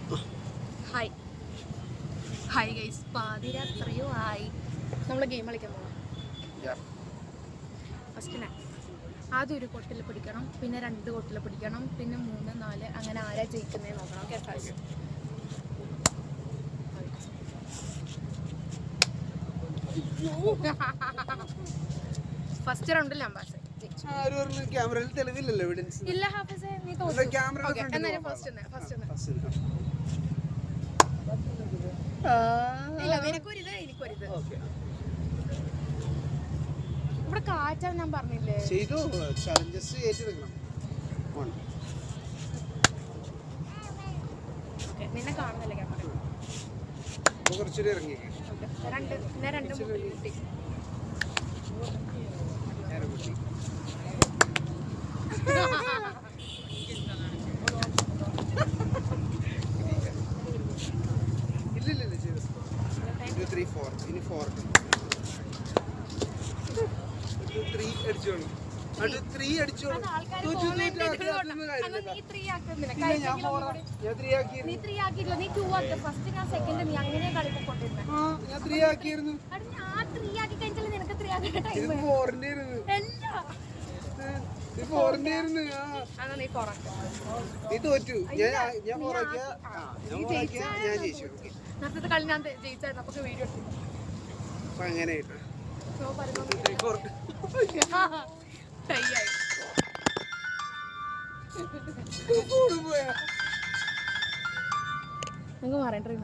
Hi hi guys, പാതിരാത്രയോ ആയി. നമ്മൾ game കളിക്കാൻ പോകാം. ഫസ്റ്റിനെ ആദ്യം ഒരു കൊട്ടിൽ പിടിക്കണം, പിന്നെ 2 കൊട്ടിൽ പിടിക്കണം, പിന്നെ 3, 4 അങ്ങനെ ആരാ ജയിക്കുന്നതെന്ന് നോക്കണം. ഓക്കെ, ഫസ്റ്റ് റൗണ്ടിൽ അംബാസ് ക്യാമറയിൽ തെളിവില്ലല്ലോ, എവിഡൻസ് ഇല്ല. ഹാഫിസേ, നീ തോറ്റു. എന്നാലും ഫസ്റ്റ് ഇല്ല, നിനക്കൊരിത് എനിക്കൊരിത്. ഇവിടെ കാറ്റാന്ന് ഞാൻ പറഞ്ഞില്ലേ. ചെയ്തു ചലഞ്ചസ് ഏറ്റെടുക്കണം. നിന്നെ കാണുന്നില്ല ക്യാമറ. കുറച്ചുകൂടി ഇറങ്ങി രണ്ട് മുട്ടി. ഇല്ല ചെയ്തു 2, 3, 4 ഇനി 4 3 അടിച്ചോളൂ. അത് 3 അടിച്ചോളൂ. നീ 3 ആക്കിയില്ല, നീ 2 ആക്കി. ഫസ്റ്റ് ഞാൻ സെക്കൻഡ്, നീ അങ്ങനെ കളിക്കൊണ്ടിരുന്നെ. ഞാൻ 3 ആക്കിയിരുന്നു. ഞാൻ 3 ആക്കി കഴിഞ്ഞാൽ നിനക്ക് 3 ആക്കി ടൈം. ഇത് 4ന്റെ ആയിരുന്നു. ഇത് 4ന്റെ ആയിരുന്നു. നീ 4 ആക്കി. നീ തോറ്റു. ഞാൻ 4 ആക്കിയ ഞാൻ ജയിച്ചു. നേരത്തെ കളി ഞാൻ ജയിച്ചായിരുന്നു. അപ്പൊ വീഡിയോ എടുത്തു. അപ്പൊ അങ്ങനെ നിങ്ങൾക്ക് മാറേണ്ടി